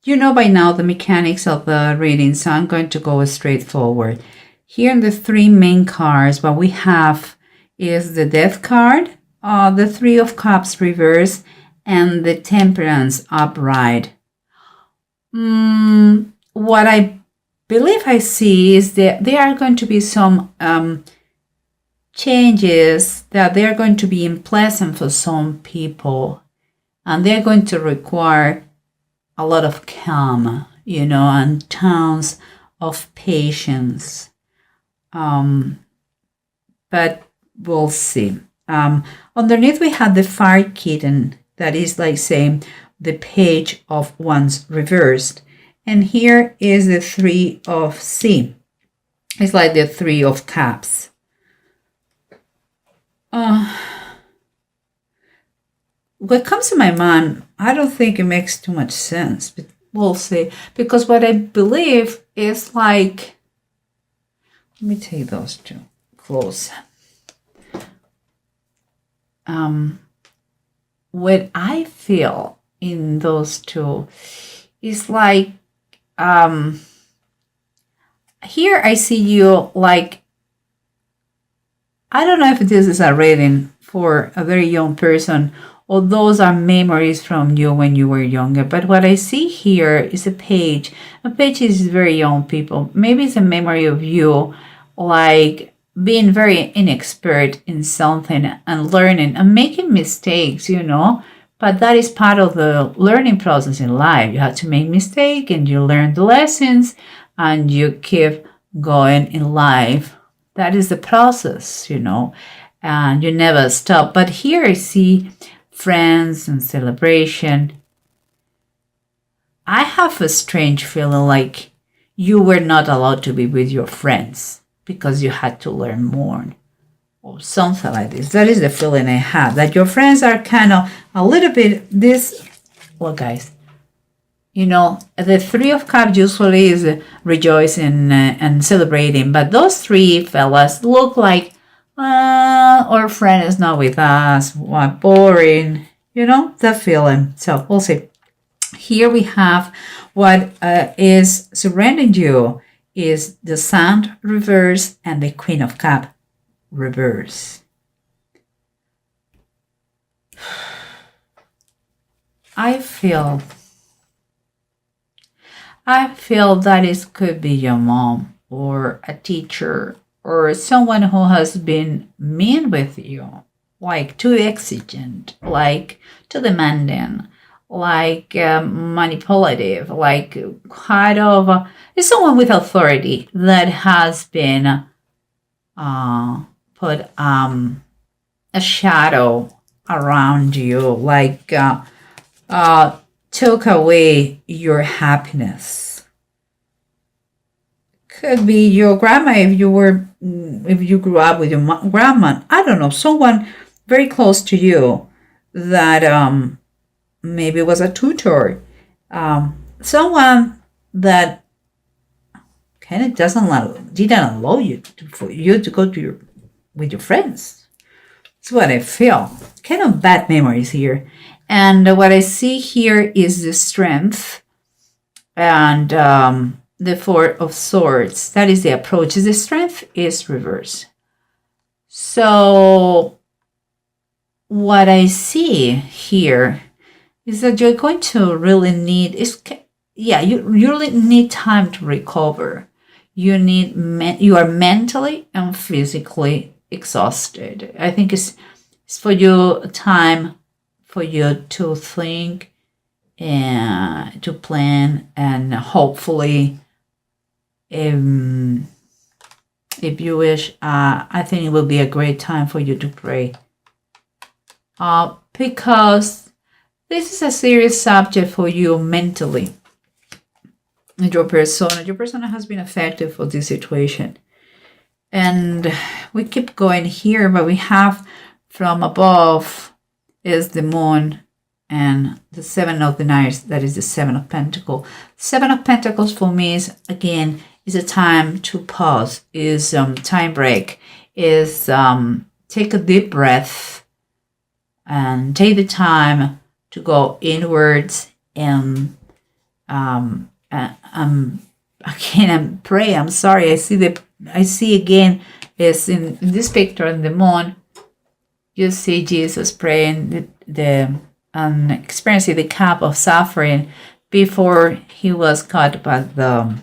You know by now the mechanics of the reading, so I'm going to go straight forward. Here in the three main cards, what we have is the Death card, the Three of Cups reverse, and the Temperance upright. What I believe I see is that there are going to be some changes that they're going to be unpleasant for some people, and they're going to require a lot of calm, and tons of patience. But we'll see. Underneath we have the Fire Kitten, that is like saying the Page of Wands reversed. And here is the Three of Sea. It's like the Three of Cups. What comes to my mind, I don't think it makes too much sense, but we'll see. Because what I believe is like, let me take those two close. What I feel in those two is like, here I see you like, I don't know if this is a reading for a very young person, or those are memories from you when you were younger. But what I see here is a page. A page is very young people. Maybe it's a memory of you, like being very inexpert in something and learning and making mistakes, But that is part of the learning process in life. You have to make mistakes and you learn the lessons and you keep going in life. That is the process, and you never stop. But here I see friends and celebration. I have a strange feeling like you were not allowed to be with your friends because you had to learn more or something like this. That is the feeling I have, that your friends are kind of a little bit this. Well, guys, the Three of Cups usually is rejoicing and celebrating, but those three fellas look like, our friend is not with us, what boring, that feeling. So we'll see. Here we have what is surrounding you is the Sun reverse and the Queen of Cups reverse. I feel that it could be your mom or a teacher or someone who has been mean with you, like too exigent, like too demanding, like manipulative, like kind of it's someone with authority that has been put a shadow around you, like took away your happiness. Could be your grandma if you grew up with your grandma. I don't know, someone very close to you that maybe was a tutor, someone that kind of didn't allow you for you to go with your friends. That's what I feel. Kind of bad memories here. And what I see here is the Strength and the Four of Swords. That is the approach. The Strength is reverse. So what I see here is that you're going to really need you really need time to recover. You are mentally and physically exhausted. I think it's for you time for you to think and to plan, and hopefully if you wish, I think it will be a great time for you to pray, because this is a serious subject for you mentally. Your persona has been affected for this situation. And we keep going here, but we have from above is the Moon and the Seven of the Knights, that is the Seven of Pentacles. Seven of Pentacles for me is, again, is a time to pause, is time break, is take a deep breath and take the time to go inwards and I can't pray. I'm sorry. I see again is in this picture in the moon. You see Jesus praying the experiencing the cup of suffering before he was caught by the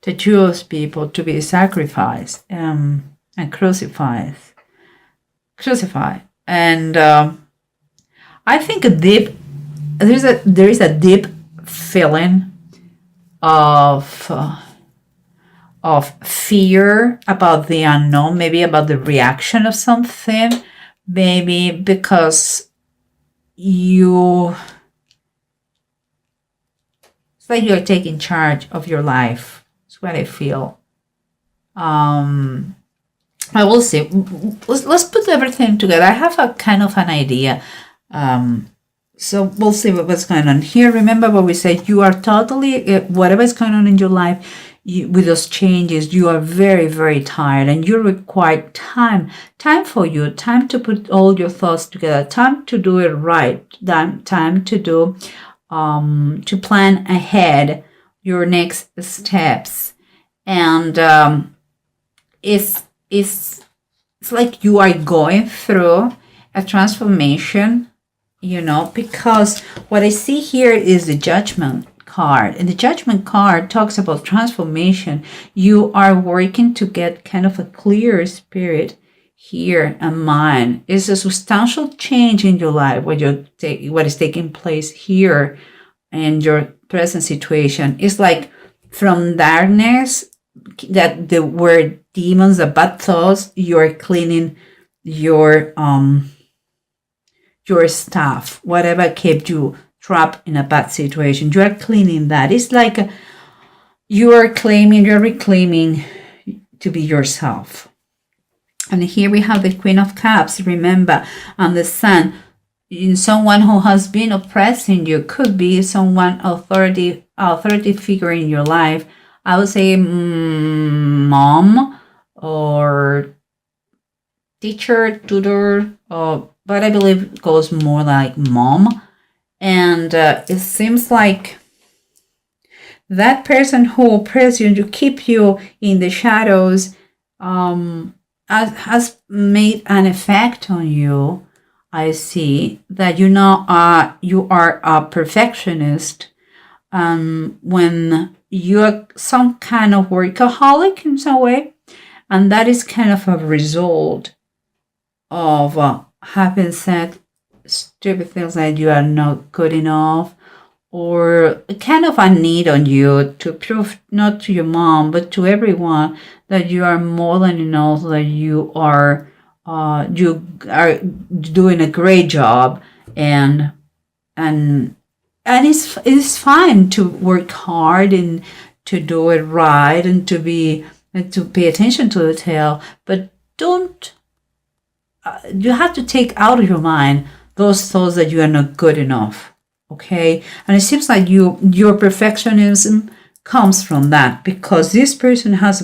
Jewish people to be sacrificed and crucified. And I think there is a deep feeling of fear about the unknown, maybe about the reaction of something, maybe because it's like you're taking charge of your life. That's what I feel. I will see. Let's put everything together. I have a kind of an idea. So we'll see what's going on here. Remember what we said. You are totally, whatever is going on in your life, with those changes, you are very, very tired, and you require time for you, time to put all your thoughts together, time to do it right, time to do, to plan ahead your next steps. And it's like you are going through a transformation, because what I see here is the Judgment card, and the Judgment card talks about transformation. You are working to get kind of a clear spirit here and mind. It's a substantial change in your life what is taking place here in your present situation. It's like from darkness, that the word demons, the bad thoughts, you're cleaning your stuff, whatever kept you trapped in a bad situation. You are cleaning that. It's like you're reclaiming to be yourself. And here we have the Queen of Cups, remember, and the Sun. In someone who has been oppressing you, could be someone authority figure in your life. I would say mom or teacher, tutor, but I believe it goes more like mom. And it seems like that person who oppresses you, to keep you in the shadows, has made an effect on you. I see that you are a perfectionist. When you're some kind of workaholic in some way, and that is kind of a result of having said stupid things like you are not good enough, or kind of a need on you to prove, not to your mom but to everyone, that you are more than enough, that you are doing a great job, and it's fine to work hard and to do it right and to pay attention to detail, but don't you have to take out of your mind those thoughts that you are not good enough. Okay, and it seems like your perfectionism comes from that, because this person has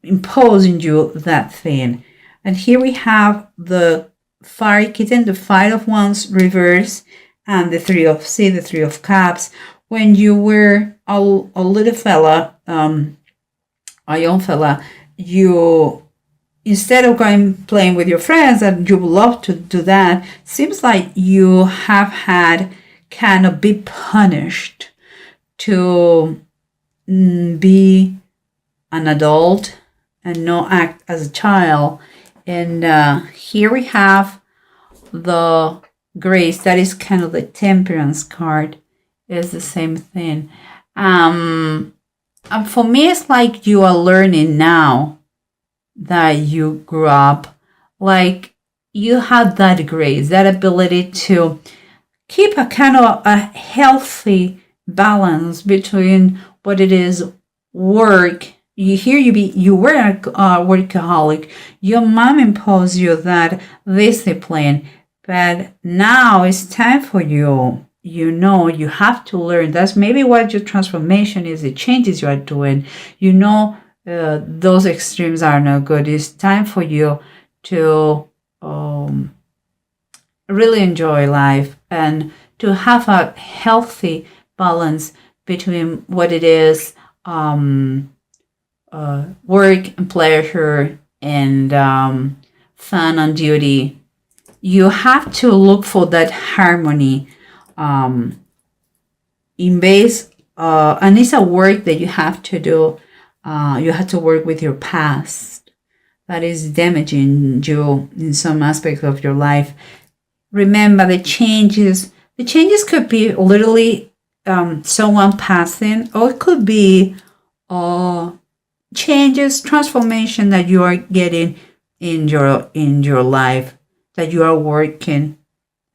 imposed in you that thing. And here we have the Fire Kitten, the Five of Wands reverse, and the Three of Cups. When you were a little fella, a young fella, you, instead of playing with your friends, and you would love to do that, seems like you have had kind of be punished to be an adult and not act as a child. And here we have the Grace, that is kind of the Temperance card, is the same thing. And for me, it's like you are learning now that you grew up, like you had that grace, that ability to keep a kind of a healthy balance between what it is work. You were a workaholic. Your mom imposed you that discipline, but now it's time for you. You have to learn. That's maybe what your transformation is, the changes you are doing. Those extremes are not good. It's time for you to really enjoy life and to have a healthy balance between what it is work and pleasure and fun and duty. You have to look for that harmony in base, and it's a work that you have to do. You have to work with your past that is damaging you in some aspect of your life. Remember the changes. The changes could be literally someone passing, or it could be changes, transformation that you are getting in your life, that you are working,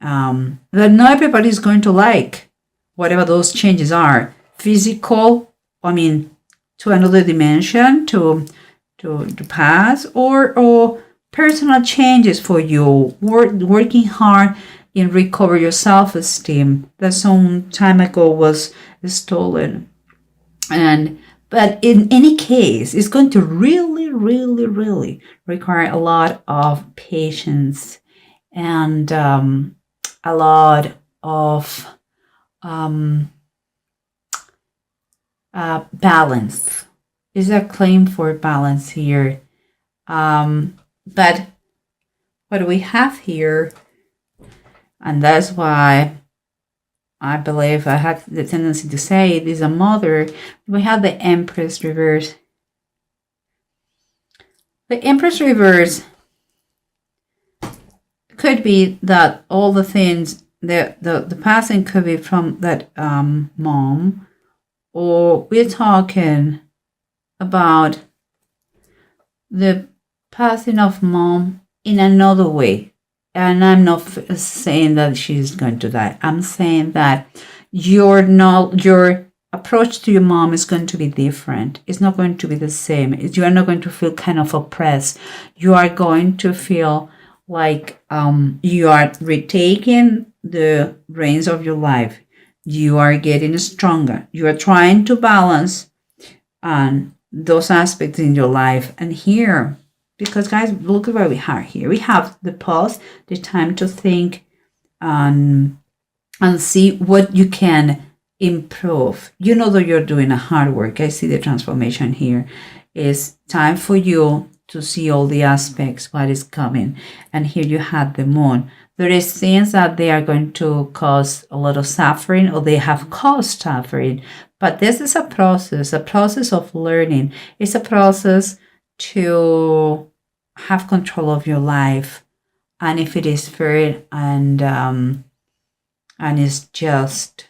that not everybody is going to like, whatever those changes are. Physical, to another dimension, to pass, or personal changes for you, working hard in recover your self-esteem that some time ago was stolen. But in any case, it's going to really, really, really require a lot of patience and a lot of balance. Is a claim for balance here. But what we have here, and that's why I believe I had the tendency to say it, is a mother. We have the Empress reverse. The Empress reverse could be that all the things, the passing could be from that mom, or we're talking about the passing of mom in another way. And I'm not saying that she's going to die. I'm saying that your approach to your mom is going to be different. It's not going to be the same. You are not going to feel kind of oppressed. You are going to feel like you are retaking the reins of your life. You are getting stronger. You are trying to balance those aspects in your life. And here, because guys, look at what we have here. We have the pause, the time to think and see what you can improve. You know that you're doing a hard work. I see the transformation here. It's time for you to see all the aspects, what is coming. And here you have the moon. There is things that they are going to cause a lot of suffering, or they have caused suffering. But this is a process of learning. It's a process to have control of your life, and if it is fair and is just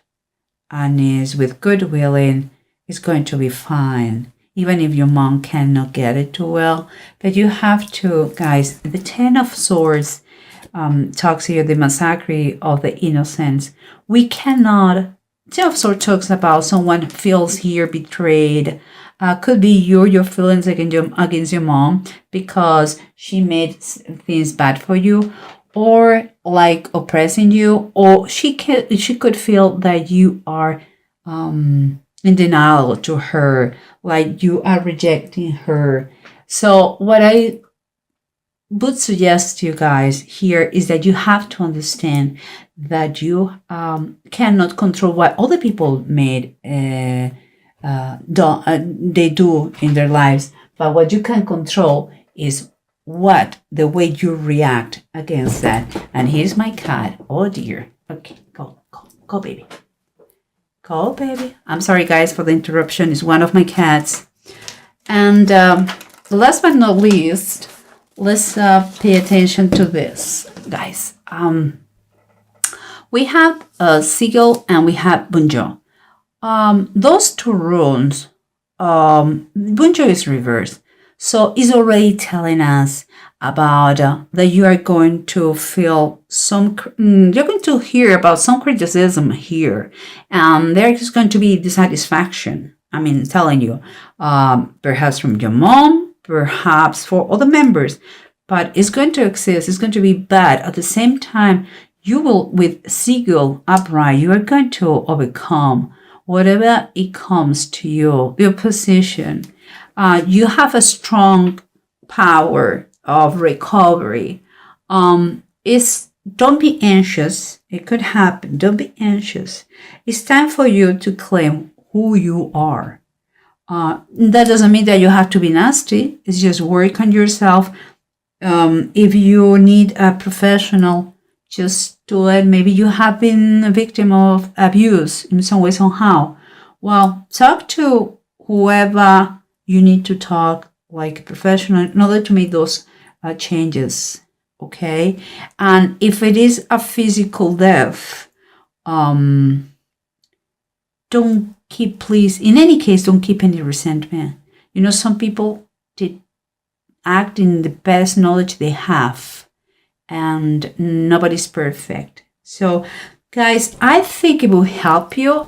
and is with good willing, it's going to be fine, even if your mom cannot get it too well. But you have to, guys, the Ten of Swords talks here, the massacre of the innocents. We cannot. Ten of Swords talks about someone feels here betrayed. Could be your feelings against your mom because she made things bad for you, or like oppressing you, or she could feel that you are in denial to her, like you are rejecting her. So what I would suggest to you guys here is that you have to understand that you cannot control what other people made. They do in their lives, but what you can control is the way you react against that. And here's my cat. Oh dear. Okay, go baby, go baby. I'm sorry guys for the interruption. It's one of my cats. And last but not least, let's pay attention to this, guys. We have Seagull and we have Bunjo. Those two runes, Bunjo is reversed. So it's already telling us about that you are going to feel you're going to hear about some criticism here. And there is going to be dissatisfaction. Telling you, perhaps from your mom, perhaps for other members, but it's going to exist. It's going to be bad. At the same time, you will, with Seagull upright, you are going to overcome whatever it comes to you, your position. You have a strong power of recovery. It's don't be anxious. It could happen. Don't be anxious. It's time for you to claim who you are. That doesn't mean that you have to be nasty. It's just work on yourself. If you need a professional, just do it. Maybe you have been a victim of abuse in some way, somehow. Well, talk to whoever you need to talk, like a professional, in order to make those changes. Okay, and if it is a physical death, don't keep, please, in any case, don't keep any resentment. You know, some people did act in the best knowledge they have, and nobody's perfect. So guys, I think it will help you,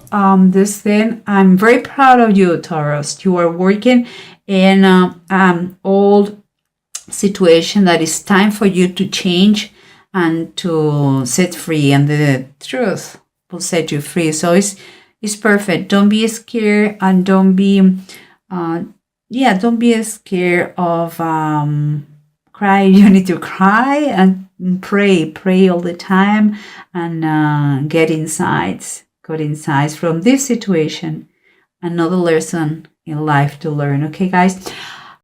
this thing. I'm very proud of you, Taurus. You are working in old situation that is time for you to change and to set free, and the truth will set you free. So it's perfect. Don't be scared, and don't be don't be scared of cry. You need to cry and pray all the time, and get insights, good insights from this situation. Another lesson in life to learn. Okay, guys.